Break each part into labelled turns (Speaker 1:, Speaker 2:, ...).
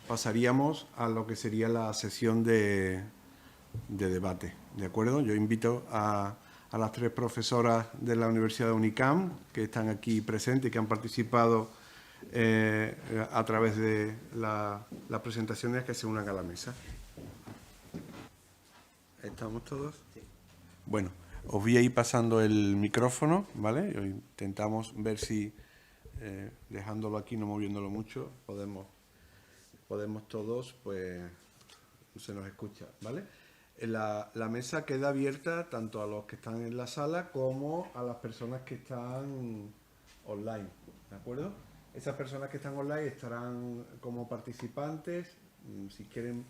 Speaker 1: Pasaríamos a lo que sería la sesión de debate, ¿de acuerdo? Yo invito a las tres profesoras de la Universidad de Unicam que están aquí presentes y que han participado a través de las presentaciones que se unan a la mesa. ¿Estamos todos? Sí. Bueno, os voy a ir pasando el micrófono, ¿vale? Intentamos ver si dejándolo aquí, no moviéndolo mucho, podemos todos, pues se nos escucha, ¿vale? La mesa queda abierta tanto a los que están en la sala como a las personas que están online, ¿de acuerdo? Esas personas que están online estarán como participantes. Si quieren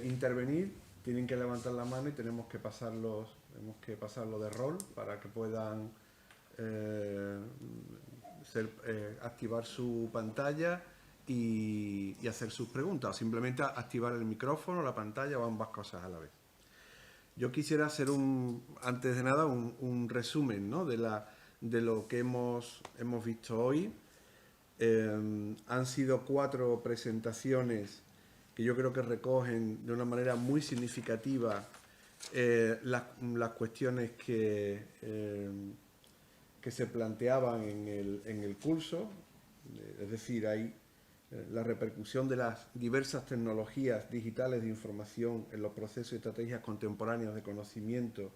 Speaker 1: intervenir, tienen que levantar la mano y tenemos que pasarlo de rol para que puedan activar su pantalla y hacer sus preguntas, o simplemente activar el micrófono, la pantalla o ambas cosas a la vez. Yo quisiera hacer antes de nada un resumen, ¿no?, de lo que hemos visto hoy. Han sido 4 presentaciones que yo creo que recogen de una manera muy significativa las cuestiones que se planteaban en el curso. Es decir, hay la repercusión de las diversas tecnologías digitales de información en los procesos y estrategias contemporáneos de conocimiento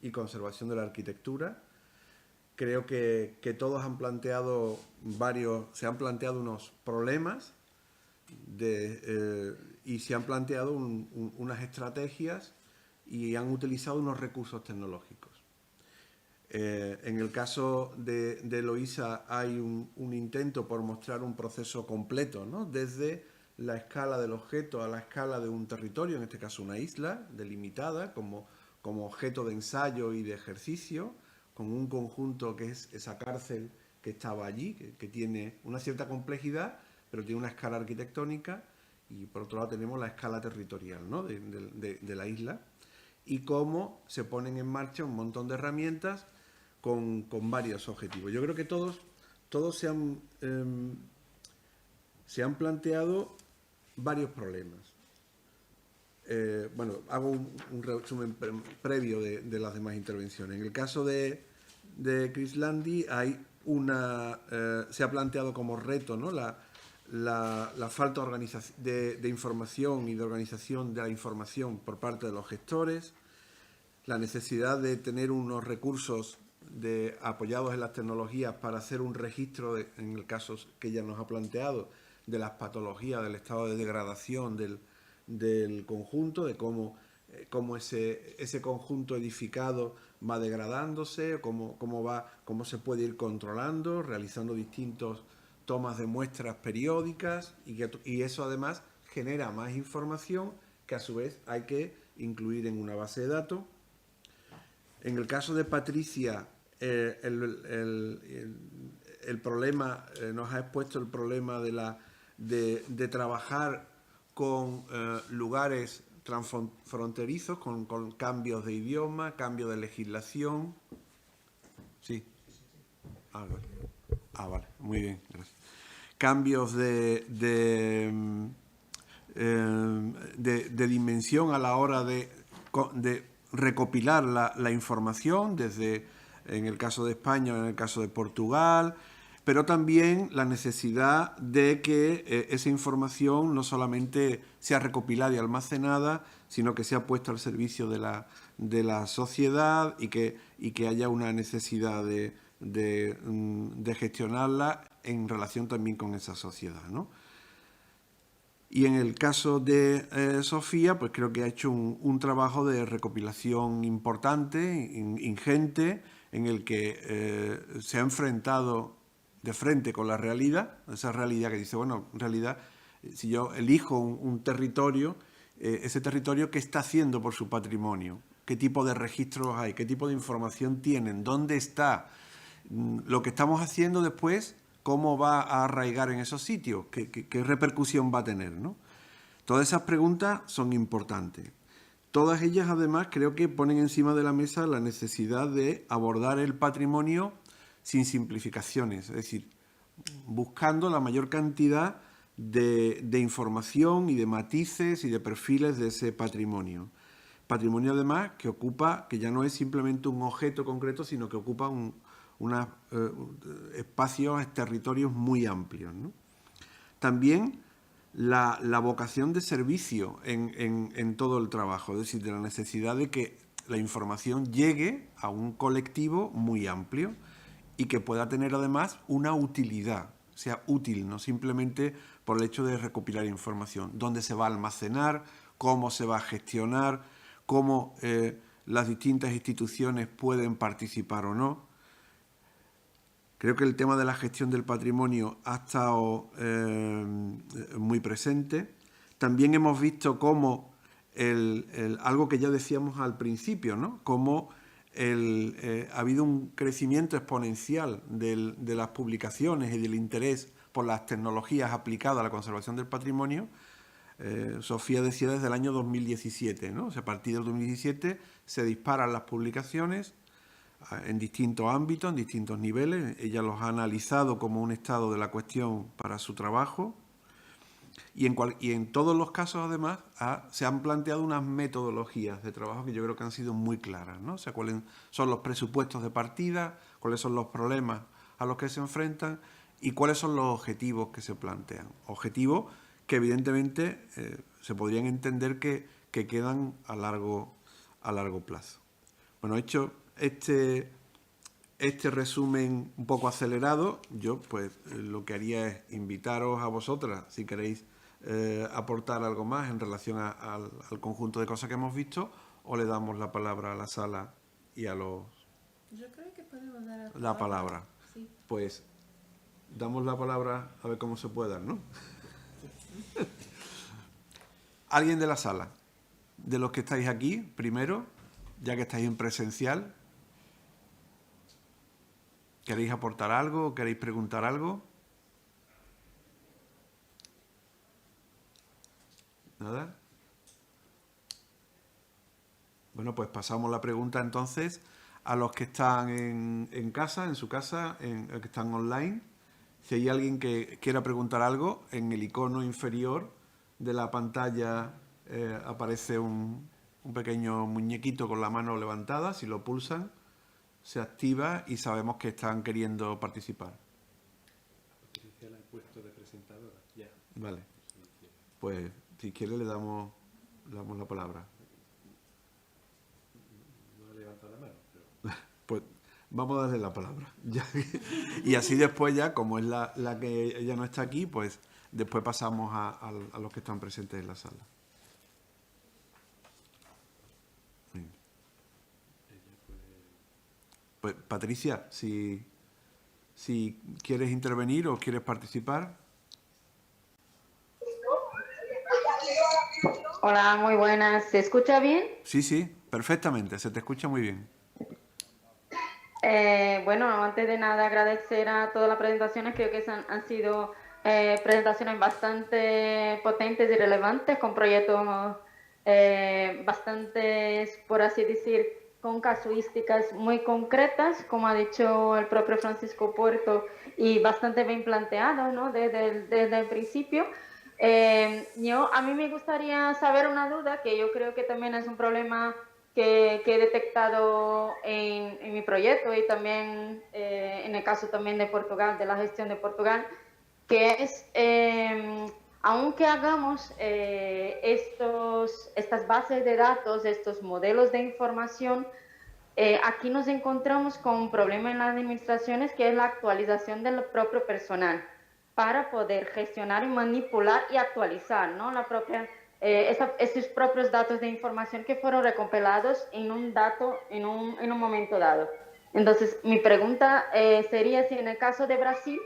Speaker 1: y conservación de la arquitectura. Creo que todos han planteado se han planteado unos problemas y se han planteado unas estrategias y han utilizado unos recursos tecnológicos. En el caso de Eloísa hay un intento por mostrar un proceso completo, ¿no?, desde la escala del objeto a la escala de un territorio, en este caso una isla delimitada como objeto de ensayo y de ejercicio, con un conjunto que es esa cárcel que estaba allí, que tiene una cierta complejidad, pero tiene una escala arquitectónica, y por otro lado tenemos la escala territorial, ¿no?, de la isla, y cómo se ponen en marcha un montón de herramientas con varios objetivos. Yo creo que todos se han planteado varios problemas. Bueno, hago un resumen previo de las demás intervenciones. En el caso de Chris Landy se ha planteado como reto, ¿no?, la falta de información y de organización de la información por parte de los gestores, la necesidad de tener unos recursos apoyados en las tecnologías para hacer un registro, en el caso que ella nos ha planteado, de las patologías, del estado de degradación del conjunto, de cómo ese conjunto edificado va degradándose, cómo se puede ir controlando, realizando distintas tomas de muestras periódicas, y eso además genera más información que a su vez hay que incluir en una base de datos. En el caso de Patricia, el problema, nos ha expuesto el problema de trabajar con lugares transfronterizos, con cambios de idioma, cambio de legislación. Sí. Vale, muy bien, gracias. Cambios de dimensión a la hora de recopilar la información, desde en el caso de España o en el caso de Portugal, pero también la necesidad de que esa información no solamente sea recopilada y almacenada, sino que sea puesta al servicio de la sociedad y que haya una necesidad de gestionarla en relación también con esa sociedad, ¿no? Y en el caso de Sofía, pues creo que ha hecho un trabajo de recopilación importante, ingente, en el que se ha enfrentado de frente con la realidad, esa realidad que dice, bueno, en realidad, si yo elijo un territorio, ese territorio, ¿qué está haciendo por su patrimonio? ¿Qué tipo de registros hay? ¿Qué tipo de información tienen? ¿Dónde está? Lo que estamos haciendo después, ¿cómo va a arraigar en esos sitios? ¿Qué repercusión va a tener, ¿no? Todas esas preguntas son importantes. Todas ellas, además, creo que ponen encima de la mesa la necesidad de abordar el patrimonio sin simplificaciones, es decir, buscando la mayor cantidad de información y de matices y de perfiles de ese patrimonio. Patrimonio además que ocupa, que ya no es simplemente un objeto concreto, sino que ocupa unos espacios, territorios muy amplios, ¿no? También la vocación de servicio en todo el trabajo, es decir, de la necesidad de que la información llegue a un colectivo muy amplio y que pueda tener además una utilidad, sea útil, no simplemente por el hecho de recopilar información, dónde se va a almacenar, cómo se va a gestionar, cómo las distintas instituciones pueden participar o no. Creo que el tema de la gestión del patrimonio ha estado muy presente. También hemos visto cómo algo que ya decíamos al principio, ¿no? Cómo ha habido un crecimiento exponencial de las publicaciones y del interés por las tecnologías aplicadas a la conservación del patrimonio. Sofía decía desde el año 2017, ¿no? O sea, a partir del 2017 se disparan las publicaciones en distintos ámbitos, en distintos niveles. Ella los ha analizado como un estado de la cuestión para su trabajo y en todos los casos además se han planteado unas metodologías de trabajo que yo creo que han sido muy claras, ¿no? O sea, cuáles son los presupuestos de partida, cuáles son los problemas a los que se enfrentan y cuáles son los objetivos que se plantean. Objetivos que evidentemente se podrían entender que quedan a largo plazo. Bueno, hecho este resumen un poco acelerado, yo pues lo que haría es invitaros a vosotras, si queréis aportar algo más en relación al conjunto de cosas que hemos visto, o le damos la palabra a la sala y a los...
Speaker 2: Yo creo que podemos dar
Speaker 1: la palabra.
Speaker 2: Sí.
Speaker 1: Pues damos la palabra a ver cómo se pueda, ¿no? ¿Alguien de la sala? De los que estáis aquí, primero, ya que estáis en presencial, ¿queréis aportar algo? ¿Queréis preguntar algo? ¿Nada? Bueno, pues pasamos la pregunta entonces a los que están en casa, en su casa, que están online. Si hay alguien que quiera preguntar algo, en el icono inferior de la pantalla aparece un pequeño muñequito con la mano levantada. Si lo pulsan, se activa y sabemos que están queriendo participar.
Speaker 3: Patricia la he puesto de presentadora. Ya.
Speaker 1: Vale. Pues si quiere le damos la palabra.
Speaker 3: No levanta la mano, pero...
Speaker 1: Pues vamos a darle la palabra. Y así después ya, como es la que ella no está aquí, pues después pasamos a los que están presentes en la sala. Bien. Pues Patricia, si quieres intervenir o quieres participar.
Speaker 4: Hola, muy buenas. ¿Se escucha bien?
Speaker 1: Sí, perfectamente. Se te escucha muy bien.
Speaker 4: Bueno, antes de nada agradecer a todas las presentaciones. Creo que han sido presentaciones bastante potentes y relevantes, con proyectos bastantes, por así decir, con casuísticas muy concretas, como ha dicho el propio Francisco Puerto, y bastante bien planteado, ¿no? Desde el principio. A mí me gustaría saber una duda, que yo creo que también es un problema que he detectado en mi proyecto y también en el caso también de Portugal, de la gestión de Portugal, que es, aunque hagamos estas bases de datos, estos modelos de información, aquí nos encontramos con un problema en las administraciones, que es la actualización del propio personal para poder gestionar y manipular y actualizar, ¿no? Esos propios datos de información que fueron recompilados en un momento dado. Entonces, mi pregunta sería si en el caso de Brasil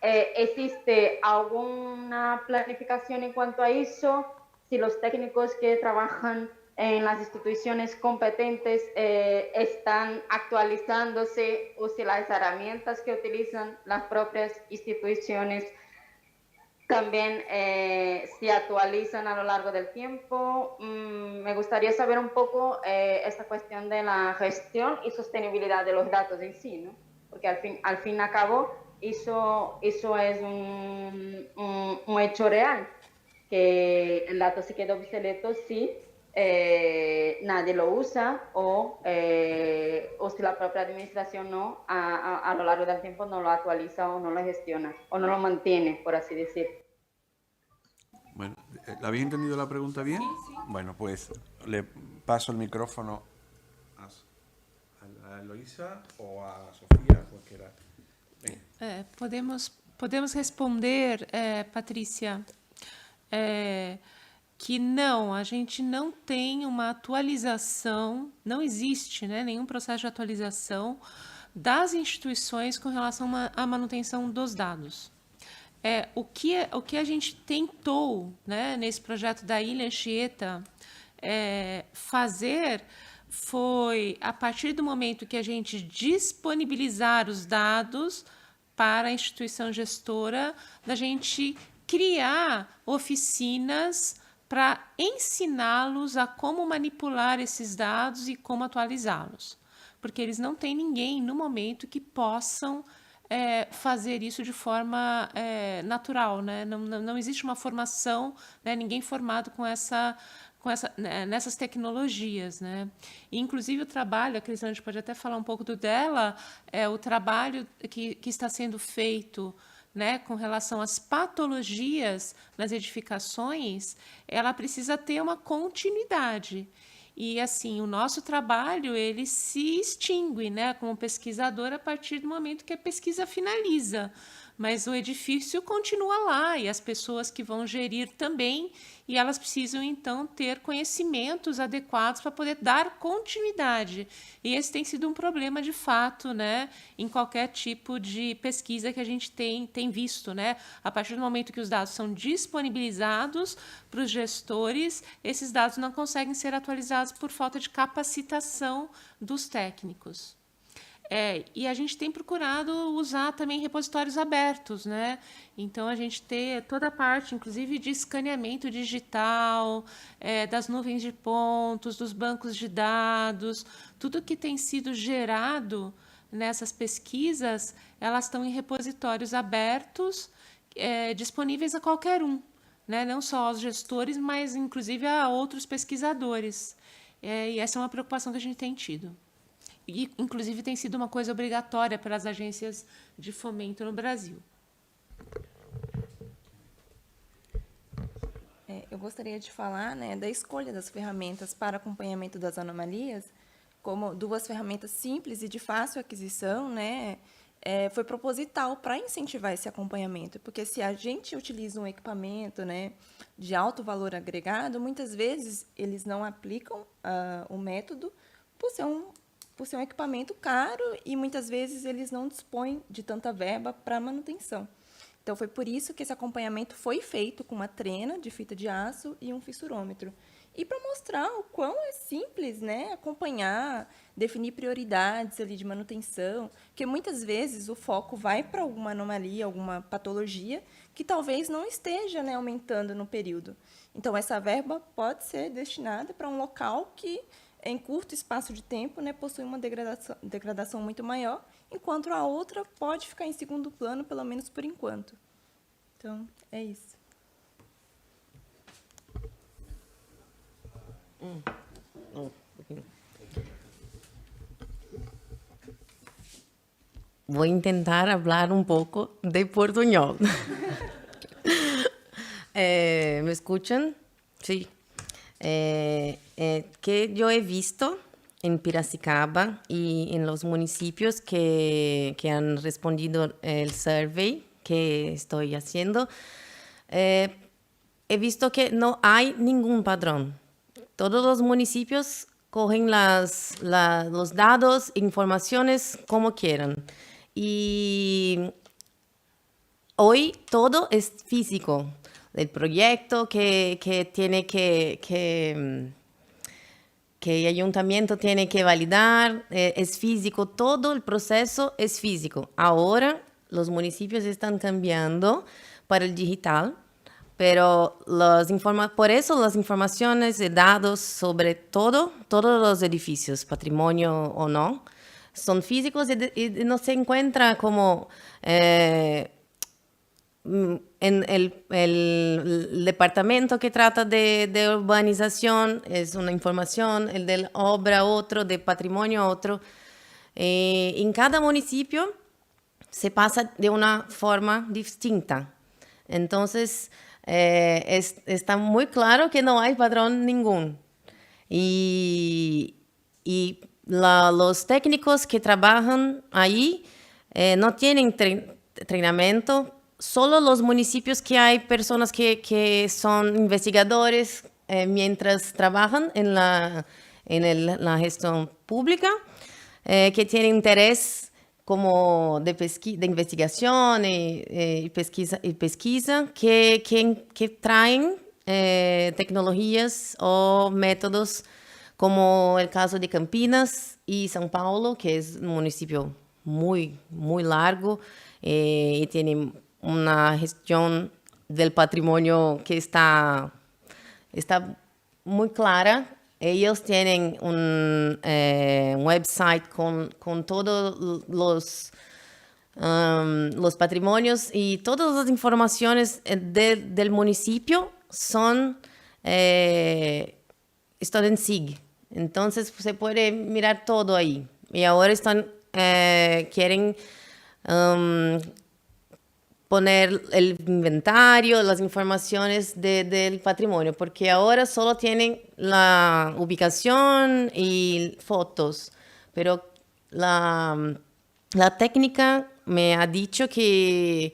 Speaker 4: existe alguna planificación en cuanto a eso, si los técnicos que trabajan en las instituciones competentes están actualizándose, o si las herramientas que utilizan las propias instituciones también se actualizan a lo largo del tiempo. Me gustaría saber un poco esta cuestión de la gestión y sostenibilidad de los datos en sí, ¿no? Porque al fin y al cabo eso es un hecho real, que el dato se queda obsoleto si nadie lo usa o si la propia administración no, a lo largo del tiempo no lo actualiza o no lo gestiona o no lo mantiene, por así decir.
Speaker 1: Bueno, ¿la habéis entendido la pregunta bien?
Speaker 2: Sí, sí.
Speaker 1: Bueno, pues le paso el micrófono a Eloísa o a Sofía, cualquiera. Venga.
Speaker 2: Podemos responder, Patrícia, que não, a gente não tem uma atualização, não existe, né, nenhum processo de atualização das instituições com relação à manutenção dos dados. O que a gente tentou, né, nesse projeto da Ilha Anchieta fazer foi, a partir do momento que a gente disponibilizar os dados para a instituição gestora, da gente criar oficinas para ensiná-los a como manipular esses dados e como atualizá-los. Porque eles não têm ninguém, no momento, que possam fazer isso de forma natural, né? Não existe uma formação, né? Ninguém formado nessas tecnologias, né? E, inclusive, o trabalho, a Crisângela pode até falar um pouco dela, o trabalho que está sendo feito, né, com relação às patologias nas edificações, ela precisa ter uma continuidade. E, assim, o nosso trabalho, ele se extingue, né, como pesquisador a partir do momento que a pesquisa finaliza. Mas o edifício continua lá e as pessoas que vão gerir também, e elas precisam, então, ter conhecimentos adequados para poder dar continuidade. E esse tem sido um problema, de fato, né, em qualquer tipo de pesquisa que a gente tem visto, né? A partir do momento que os dados são disponibilizados para os gestores, esses dados não conseguem ser atualizados por falta de capacitação dos técnicos. E a gente tem procurado usar também repositórios abertos, né? Então, a gente tem toda a parte, inclusive, de escaneamento digital, das nuvens de pontos, dos bancos de dados, tudo que tem sido gerado nessas pesquisas, elas estão em repositórios abertos, disponíveis a qualquer um, né? Não só aos gestores, mas, inclusive, a outros pesquisadores. E essa é uma preocupação que a gente tem tido. E, inclusive, tem sido uma coisa obrigatória para as agências de fomento no Brasil.
Speaker 5: Eu gostaria de falar, né, da escolha das ferramentas para acompanhamento das anomalias, como duas ferramentas simples e de fácil aquisição, né, foi proposital para incentivar esse acompanhamento, porque se a gente utiliza um equipamento, né, de alto valor agregado, muitas vezes eles não aplicam o método por ser um equipamento caro e muitas vezes eles não dispõem de tanta verba para manutenção. Então, foi por isso que esse acompanhamento foi feito com uma trena de fita de aço e um fissurômetro. E para mostrar o quão é simples, né, acompanhar, definir prioridades ali de manutenção, porque muitas vezes o foco vai para alguma anomalia, alguma patologia, que talvez não esteja, né, aumentando no período. Então, essa verba pode ser destinada para um local que, em curto espaço de tempo, né, possui uma degradação muito maior, enquanto a outra pode ficar em segundo plano, pelo menos por enquanto. Então, é isso.
Speaker 6: Vou tentar falar um pouco de portuñol. ¿Me escuchan? Sí. Que yo he visto en Piracicaba y en los municipios que han respondido el survey que estoy haciendo, he visto que no hay ningún padrón. Todos los municipios cogen los datos, informaciones como quieran. Y hoy todo es físico. El proyecto que tiene que el ayuntamiento tiene que validar, es físico, todo el proceso es físico. Ahora los municipios están cambiando para el digital, pero por eso las informaciones de datos sobre todos los edificios, patrimonio o no, son físicos y no se encuentra como en el departamento que trata de urbanización es una información, el de obra otro, de patrimonio otro. En cada municipio se pasa de una forma distinta. Entonces, está muy claro que no hay padrón ningún. Y los técnicos que trabajan ahí no tienen entrenamiento. Solo los municipios que hay personas que son investigadores mientras trabajan en la gestión pública, que tienen interés como de investigación y pesquisa, que traen tecnologías o métodos como el caso de Campinas y São Paulo, que es un municipio muy, muy largo y tiene una gestión del patrimonio que está muy clara. Ellos tienen un website con todos los patrimonios y todas las informaciones del municipio están en SIG. Entonces se puede mirar todo ahí. Y ahora quieren poner el inventario, las informaciones del patrimonio, porque ahora solo tienen la ubicación y fotos, pero la técnica me ha dicho que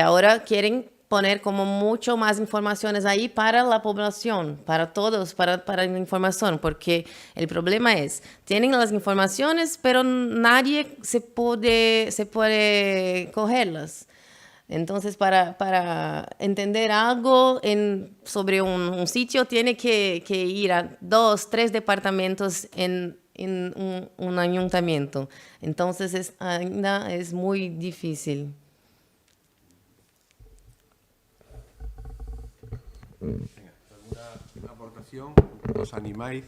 Speaker 6: ahora quieren poner como mucho más informaciones ahí para la población, para todos, para la información, porque el problema es, tienen las informaciones, pero nadie se puede cogerlas. Entonces, para entender algo sobre un sitio, tiene que ir a 2, 3 departamentos en un ayuntamiento. Entonces, ainda es muy difícil.
Speaker 1: ¿Alguna aportación? ¿Os animáis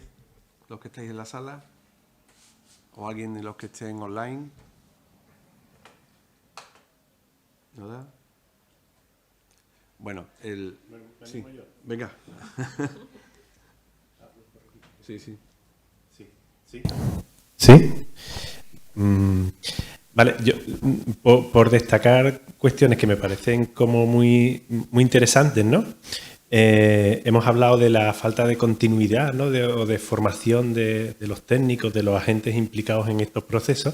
Speaker 1: los que estáis en la sala? ¿O alguien de los que estén online? ¿Nada? Bueno, sí, venga. Sí.
Speaker 3: ¿Sí? Vale, yo por destacar cuestiones que me parecen como muy, muy interesantes, ¿no? Hemos hablado de la falta de continuidad, ¿no? O de formación de los técnicos, de los agentes implicados en estos procesos,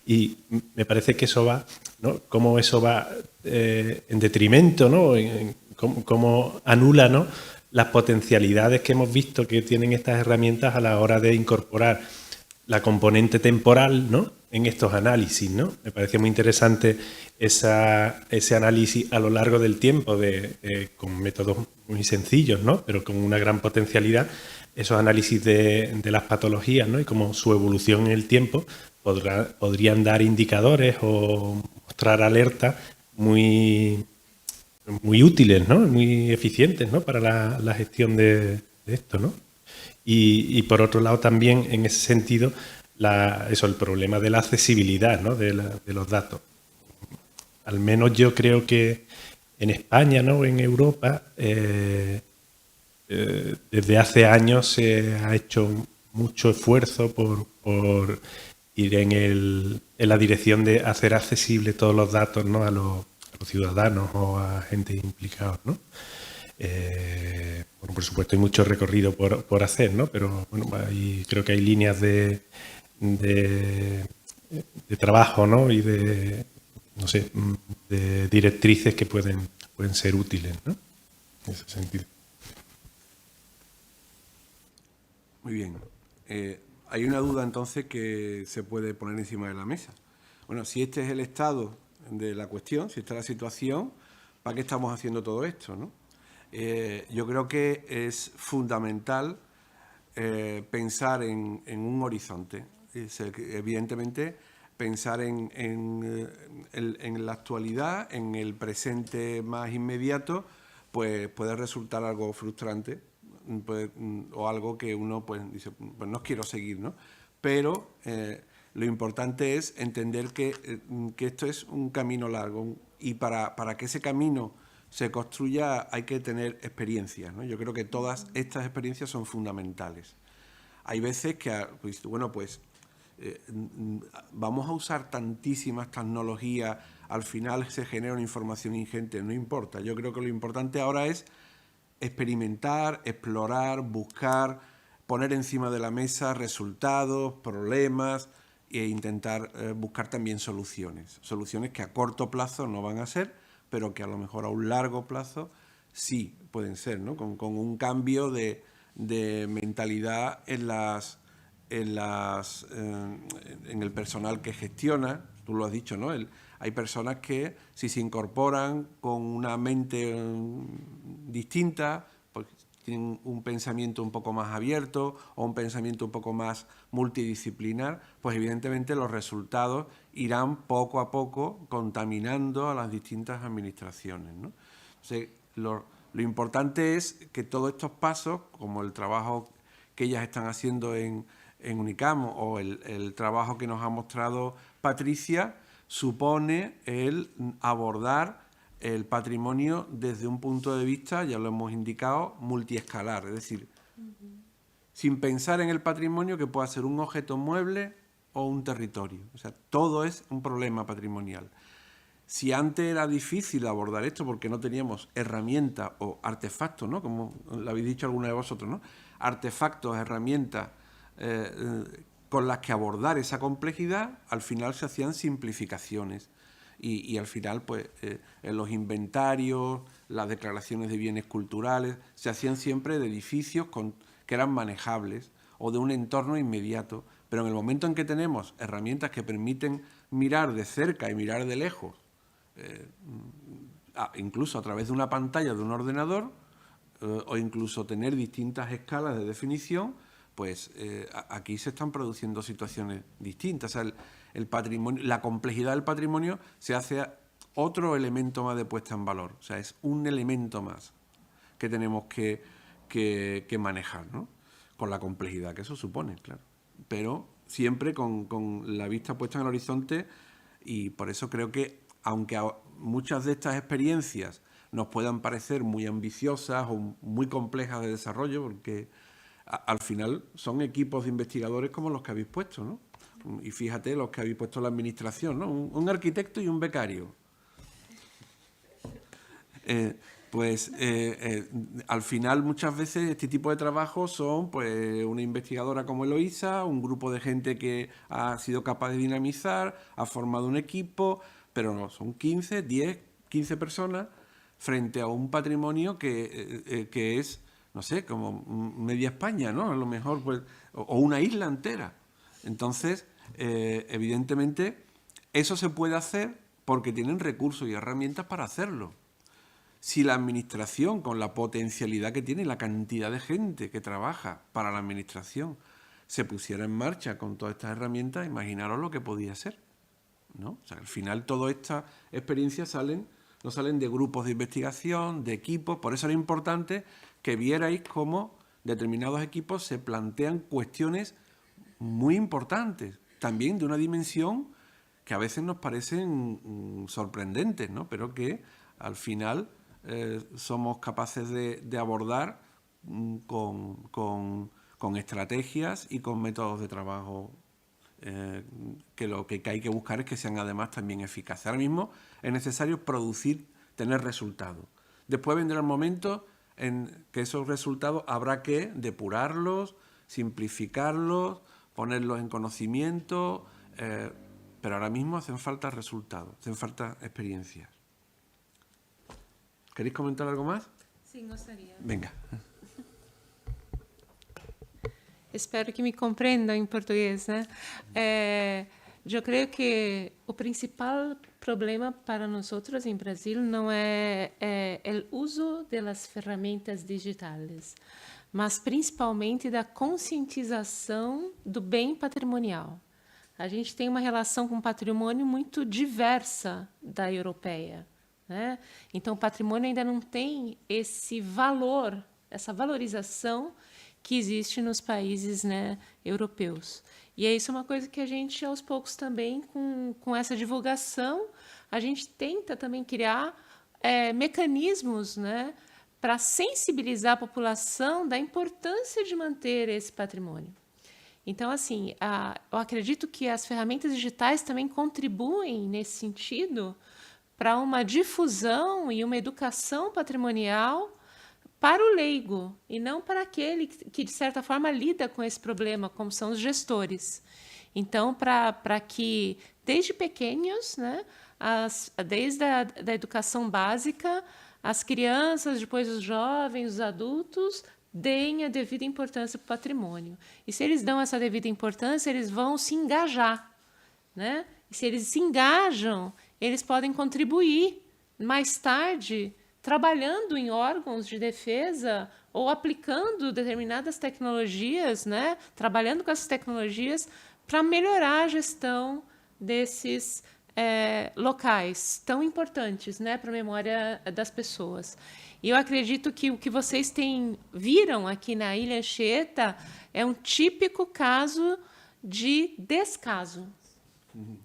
Speaker 3: y me parece que eso va, ¿no? Cómo eso va en detrimento, ¿no? Cómo anula, ¿no? Las potencialidades que hemos visto que tienen estas herramientas a la hora de incorporar la componente temporal, ¿no? En estos análisis, ¿no? Me parece muy interesante ese análisis a lo largo del tiempo con métodos muy sencillos, ¿no? Pero con una gran potencialidad, esos análisis de las patologías, ¿no? Y cómo su evolución en el tiempo podrían dar indicadores o mostrar alertas muy útiles, ¿no? Muy eficientes, ¿no? Para la gestión de esto, ¿no? Y por otro lado también en ese sentido el problema de la accesibilidad, ¿no? de los datos. Al menos yo creo que en España, ¿no? En Europa desde hace años se ha hecho mucho esfuerzo por ir en la dirección de hacer accesibles todos los datos, ¿no? a los ciudadanos o a gente implicados, ¿no? Bueno, por supuesto hay mucho recorrido por hacer, ¿no? Pero bueno, creo que hay líneas de trabajo, ¿no? Y de directrices que pueden ser útiles, ¿no? En ese sentido.
Speaker 1: Muy bien. Hay una duda entonces que se puede poner encima de la mesa. Bueno, si este es el estado de la cuestión, si esta es la situación, ¿para qué estamos haciendo todo esto, no? Yo creo que es fundamental pensar en un horizonte. Evidentemente, pensar en la actualidad, en el presente más inmediato, pues puede resultar algo frustrante, o algo que uno pues dice, pues no quiero seguir, ¿no? Pero lo importante es entender que esto es un camino largo y para que ese camino se construya hay que tener experiencias, ¿no? Yo creo que todas estas experiencias son fundamentales. Hay veces que, vamos a usar tantísimas tecnologías, al final se genera una información ingente, no importa. Yo creo que lo importante ahora es experimentar, explorar, buscar, poner encima de la mesa resultados, problemas e intentar buscar también soluciones. Soluciones que a corto plazo no van a ser, pero que a lo mejor a un largo plazo sí pueden ser, ¿no? Con un cambio de mentalidad en el personal que gestiona. Tú lo has dicho, ¿no? Hay personas que si se incorporan con una mente distinta, pues tienen un pensamiento un poco más abierto o un pensamiento un poco más multidisciplinar, pues evidentemente los resultados irán poco a poco contaminando a las distintas administraciones, ¿no? Entonces, lo importante es que todos estos pasos, como el trabajo que ellas están haciendo en Unicam o el trabajo que nos ha mostrado Patricia, supone el abordar el patrimonio desde un punto de vista, ya lo hemos indicado, multiescalar, es decir, sin pensar en el patrimonio que pueda ser un objeto mueble o un territorio. O sea, todo es un problema patrimonial. Si antes era difícil abordar esto porque no teníamos herramientas o artefactos, ¿no? Como lo habéis dicho alguna de vosotros, ¿no? Artefactos, herramientas con las que abordar esa complejidad, al final se hacían simplificaciones. Y al final, pues, en los inventarios, las declaraciones de bienes culturales, se hacían siempre de edificios que eran manejables o de un entorno inmediato. Pero en el momento en que tenemos herramientas que permiten mirar de cerca y mirar de lejos, incluso a través de una pantalla de un ordenador, o incluso tener distintas escalas de definición, pues aquí se están produciendo situaciones distintas. O sea, el patrimonio, la complejidad del patrimonio se hace otro elemento más de puesta en valor. O sea, es un elemento más que tenemos que manejar, ¿no? Con la complejidad que eso supone, claro. Pero siempre con la vista puesta en el horizonte, y por eso creo que, aunque muchas de estas experiencias nos puedan parecer muy ambiciosas o muy complejas de desarrollo, porque al final son equipos de investigadores como los que habéis puesto, ¿no? Y fíjate los que habéis puesto en la administración, ¿no? Un arquitecto y un becario. Al final muchas veces este tipo de trabajos son pues una investigadora como Eloísa, un grupo de gente que ha sido capaz de dinamizar, ha formado un equipo, pero no, son 15, 10, 15 personas frente a un patrimonio que es, no sé, como media España, ¿no? A lo mejor, pues, o una isla entera. Entonces, evidentemente, eso se puede hacer porque tienen recursos y herramientas para hacerlo. Si la administración, con la potencialidad que tiene y la cantidad de gente que trabaja para la administración, se pusiera en marcha con todas estas herramientas, imaginaros lo que podía ser, ¿no? O sea, al final todas estas experiencias no salen de grupos de investigación, de equipos. Por eso era importante que vierais cómo determinados equipos se plantean cuestiones muy importantes, también de una dimensión que a veces nos parecen sorprendentes, ¿no? Pero que al final somos capaces de abordar con estrategias y con métodos de trabajo que lo que hay que buscar es que sean además también eficaces. Ahora mismo es necesario tener resultados. Después vendrá el momento en que esos resultados habrá que depurarlos, simplificarlos, ponerlos en conocimiento, pero ahora mismo hacen falta resultados, hacen falta experiencias. ¿Queréis comentar algo más?
Speaker 2: Sim, gostaria.
Speaker 1: Venga.
Speaker 2: Espero que me compreendam em português, né? Eu creio que o principal problema para nós em Brasil não é o uso das ferramentas digitais, mas principalmente da conscientização do bem patrimonial. A gente tem uma relação com o patrimônio muito diversa da europeia, né? Então, o patrimônio ainda não tem esse valor, essa valorização que existe nos países, né, europeus. E isso é uma coisa que a gente, aos poucos, também, com essa divulgação, a gente tenta também criar mecanismos, né, para sensibilizar a população da importância de manter esse patrimônio. Então, assim, eu acredito que as ferramentas digitais também contribuem nesse sentido para uma difusão e uma educação patrimonial para o leigo e não para aquele que, de certa forma, lida com esse problema, como são os gestores. Então, para que, desde pequenos, né, desde a educação básica, as crianças, depois os jovens, os adultos, deem a devida importância para o patrimônio. E se eles dão essa devida importância, eles vão se engajar, né? E se eles se engajam, eles podem contribuir mais tarde, trabalhando em órgãos de defesa ou aplicando determinadas tecnologias, né? Trabalhando com essas tecnologias para melhorar a gestão desses locais tão importantes, né, para a memória das pessoas. E eu acredito que o que vocês viram aqui na Ilha Anchieta é um típico caso de descaso,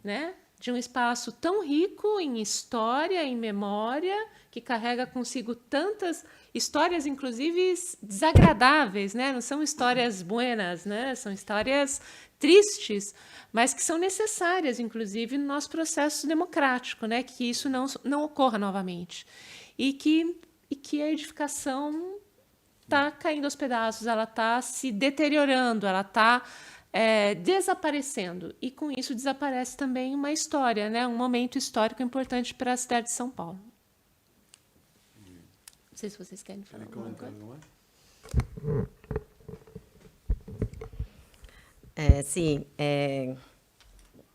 Speaker 2: né? De um espaço tão rico em história, em memória, que carrega consigo tantas histórias, inclusive desagradáveis, né? Não são histórias buenas, né? São histórias tristes, mas que são necessárias, inclusive, no nosso processo democrático, né? Que isso não ocorra novamente. E que a edificação está caindo aos pedaços, ela está se deteriorando, ela está desaparecendo. E, com isso, desaparece também uma história, né? Um momento histórico importante para a cidade de São Paulo. Não sei se vocês querem falar alguma coisa.
Speaker 6: Sí,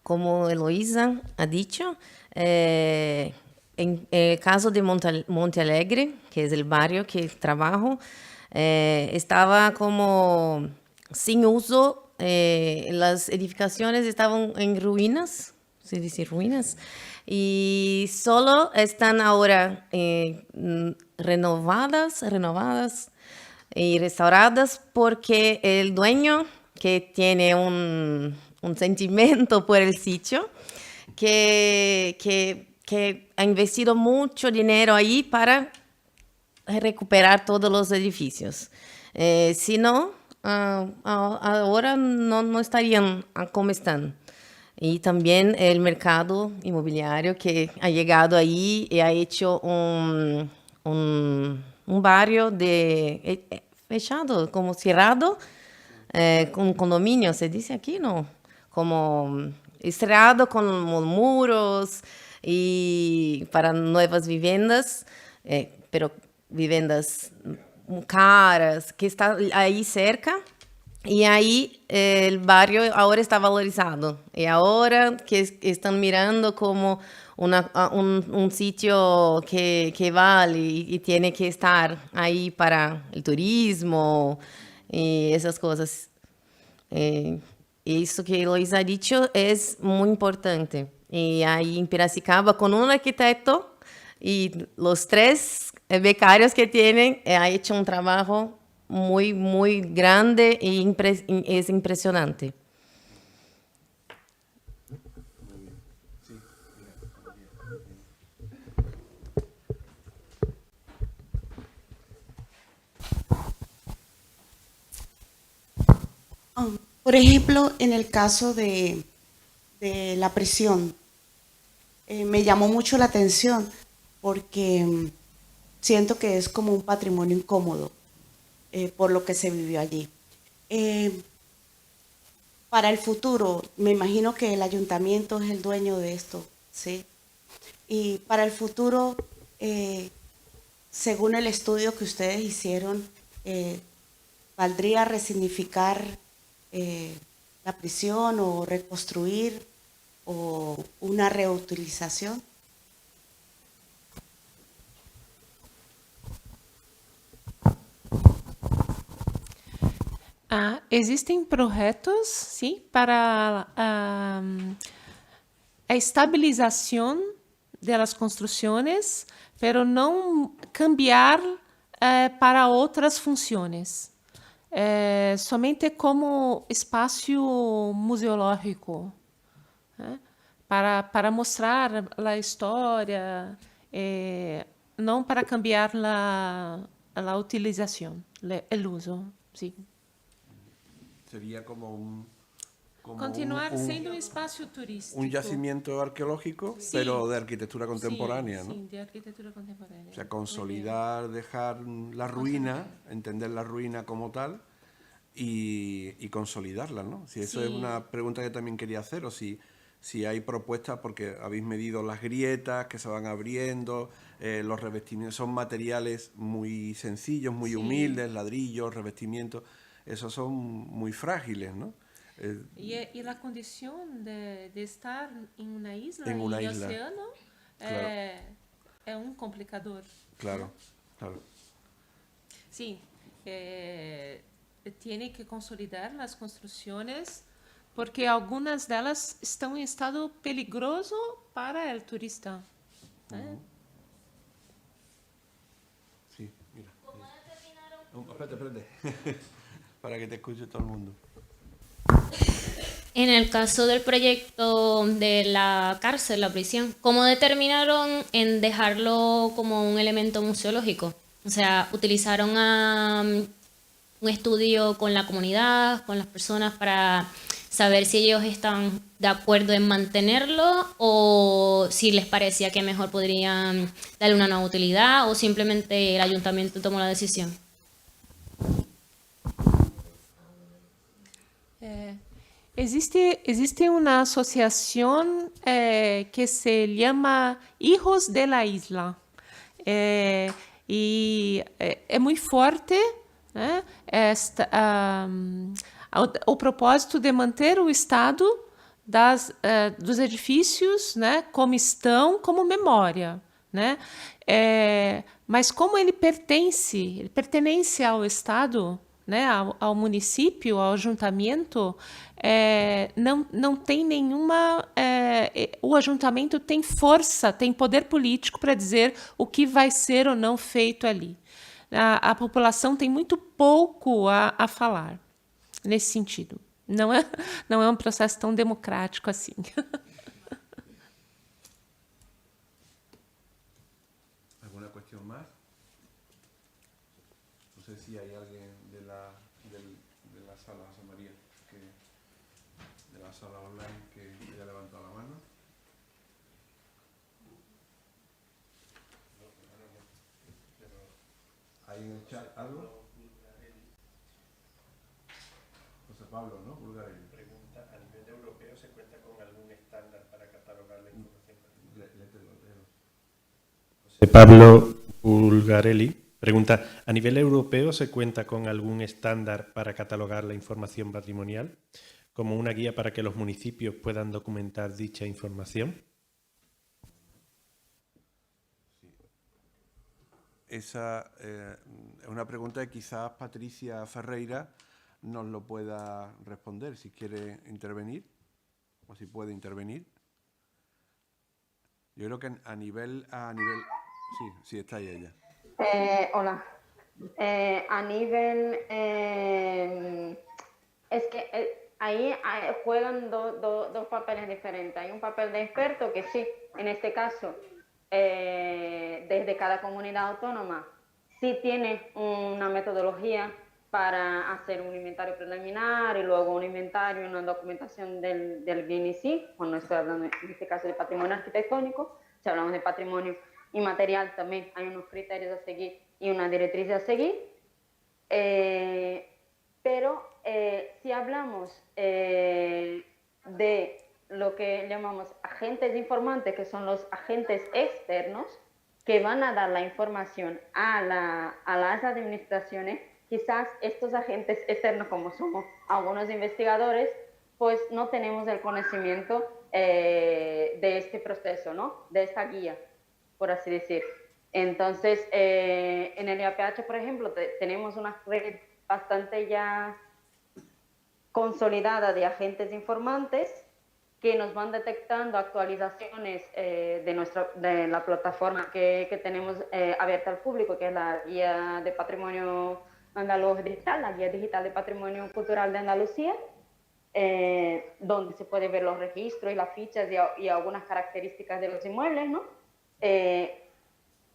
Speaker 6: como Eloísa ha dicho, en el caso de Monte Alegre, que es el barrio que trabajo, estaba como sin uso, las edificaciones estaban en ruinas, se dice ruinas, y solo están ahora renovadas y restauradas porque el dueño, que tiene un sentimiento por el sitio, que ha investido mucho dinero ahí para recuperar todos los edificios. Si no, ahora no estarían como están. Y también el mercado inmobiliario que ha llegado ahí y ha hecho un barrio fechado, como cerrado, con condominio, se dice aquí, ¿no? Como cerrado con muros y para nuevas viviendas, pero viviendas caras, que está ahí cerca. Y ahí el barrio ahora está valorizado. Y ahora que están mirando como un sitio que vale y tiene que estar ahí para el turismo y esas cosas. Eso que Eloísa ha dicho es muy importante. Y ahí en Piracicaba, con un arquitecto y los 3 becarios que tienen, ha hecho un trabajo muy, muy grande y es impresionante.
Speaker 7: Por ejemplo, en el caso de la prisión, me llamó mucho la atención porque siento que es como un patrimonio incómodo por lo que se vivió allí. Para el futuro, me imagino que el ayuntamiento es el dueño de esto, ¿sí? Y para el futuro, según el estudio que ustedes hicieron, ¿valdría resignificar la prisión o reconstruir o una reutilización?
Speaker 2: Existem projetos, sim, para a estabilização das construções, pero não cambiar para outras funções. somente como espaço museológico, né? Para mostrar a história, não para cambiar a utilização, o uso. Sí.
Speaker 1: Sería como
Speaker 2: Continuar sendo un espacio turístico.
Speaker 1: un yacimiento arqueológico,
Speaker 2: Sí.
Speaker 1: pero de arquitectura contemporánea,
Speaker 2: Sí,
Speaker 1: ¿no?
Speaker 2: sí, de arquitectura contemporánea.
Speaker 1: O sea, consolidar, dejar la ruina, entender la ruina como tal y consolidarla, ¿no? Si eso
Speaker 2: Sí.
Speaker 1: es una pregunta que también quería hacer, o si hay propuestas, porque habéis medido las grietas que se van abriendo, los revestimientos, son materiales muy sencillos, muy
Speaker 2: Sí.
Speaker 1: humildes, ladrillos, revestimientos, esos son muy frágiles, ¿no?
Speaker 2: Y la condición de estar en una isla,
Speaker 1: En una isla.
Speaker 2: océano,
Speaker 1: Claro.
Speaker 2: es un complicador.
Speaker 1: Claro, claro.
Speaker 2: Sí, tiene que consolidar las construcciones porque algunas de ellas están en estado peligroso para el turista.
Speaker 1: Sí, mira. Espérate. Para que te escuche todo el mundo.
Speaker 8: En el caso del proyecto de la cárcel, la prisión, ¿cómo determinaron en dejarlo como un elemento museológico? O sea, ¿utilizaron un estudio con la comunidad, con las personas para saber si ellos están de acuerdo en mantenerlo o si les parecía que mejor podrían darle una nueva utilidad o simplemente el ayuntamiento tomó la decisión?
Speaker 2: Existe una asociación que se llama Hijos de la Isla. Y es muy fuerte, né, o propósito de manter o estado dos edifícios, né, como estão, como memória. Né? Mas como ele pertence ao Estado, né, ao município, ao ajuntamento, não tem nenhuma... o ajuntamento tem força, tem poder político para dizer o que vai ser ou não feito ali. A população tem muito pouco a falar nesse sentido. Não é um processo tão democrático assim.
Speaker 1: ¿Alguna cuestión más? No sé si hay alguien de la sala, José María, de la sala online que haya levantado la mano. ¿Hay en el chat algo? José Pablo, ¿no? Bulgarelli.
Speaker 3: Pregunta, ¿a nivel europeo se cuenta con algún estándar para catalogar la información? José Pablo Bulgarelli pregunta, ¿a nivel europeo se cuenta con algún estándar para catalogar la información patrimonial, como una guía para que los municipios puedan documentar dicha información?
Speaker 1: Esa es una pregunta que quizás Patricia Ferreira nos lo pueda responder, si quiere intervenir, o si puede intervenir. Yo creo que a nivel sí, está ahí ella.
Speaker 4: Hola. A nivel... es que ahí juegan dos papeles diferentes. Hay un papel de experto que sí, en este caso, desde cada comunidad autónoma, sí tiene una metodología para hacer un inventario preliminar y luego un inventario y una documentación del bien en sí, cuando estoy hablando en este caso de patrimonio arquitectónico. Si hablamos de patrimonio inmaterial, también hay unos criterios a seguir y una directriz a seguir. Pero si hablamos de lo que llamamos agentes informantes, que son los agentes externos, que van a dar la información a las administraciones, quizás estos agentes externos, como somos algunos investigadores, pues no tenemos el conocimiento de este proceso, ¿no? De esta guía, por así decir. Entonces, en el IAPH, por ejemplo, tenemos una red bastante ya consolidada de agentes informantes que nos van detectando actualizaciones de la plataforma que tenemos abierta al público, que es la guía de patrimonio Andaluz Digital, la guía digital de patrimonio cultural de Andalucía, donde se puede ver los registros y las fichas y algunas características de los inmuebles, ¿no?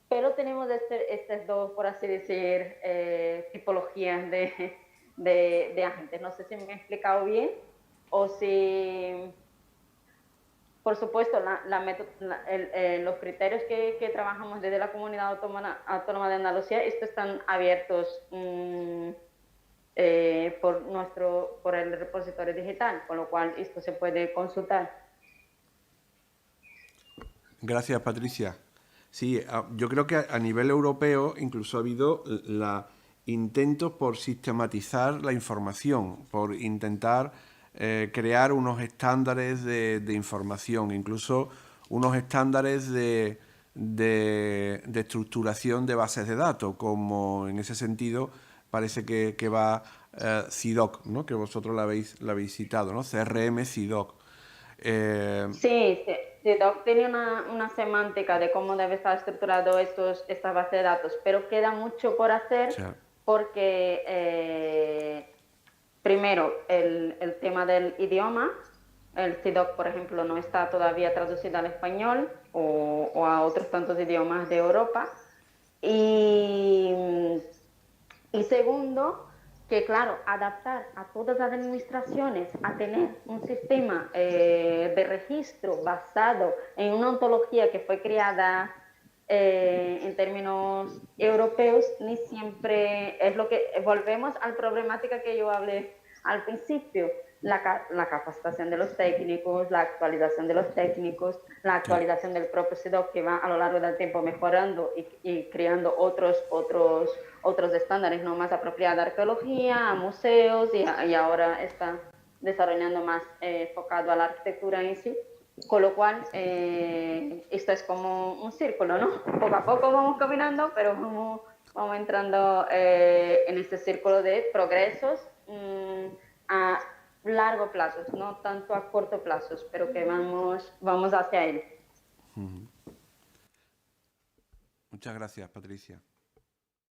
Speaker 4: Pero tenemos estas dos, por así decir, tipologías de agentes. No sé si me he explicado bien o si... Por supuesto, los criterios que trabajamos desde la Comunidad Autónoma de Andalucía, estos están abiertos por el repositorio digital, con lo cual esto se puede consultar.
Speaker 1: Gracias, Patricia. Sí, yo creo que a nivel europeo incluso ha habido intentos por sistematizar la información, por intentar crear unos estándares de información, incluso unos estándares de estructuración de bases de datos, como en ese sentido parece que va CIDOC, ¿no? Que vosotros la habéis citado, ¿no? CRM CIDOC.
Speaker 4: Sí, CIDOC tiene una semántica de cómo debe estar estructurado esta base de datos, pero queda mucho por hacer, sí, porque primero el tema del idioma, el CIDOC, por ejemplo, no está todavía traducido al español o a otros tantos idiomas de Europa. Y segundo, que claro, adaptar a todas las administraciones a tener un sistema de registro basado en una ontología que fue creada en términos europeos, ni siempre es lo que... Volvemos a la problemática que yo hablé al principio, la capacitación de los técnicos, la actualización de los técnicos, la actualización del propio CIDOC, que va a lo largo del tiempo mejorando y creando otros estándares no más apropiados a arqueología, a museos, y ahora está desarrollando más enfocado a la arquitectura en sí. Con lo cual, esto es como un círculo, ¿no? Poco a poco vamos caminando, pero vamos entrando en este círculo de progresos a largo plazo, no tanto a corto plazo, pero que vamos hacia él.
Speaker 1: Muchas gracias, Patricia.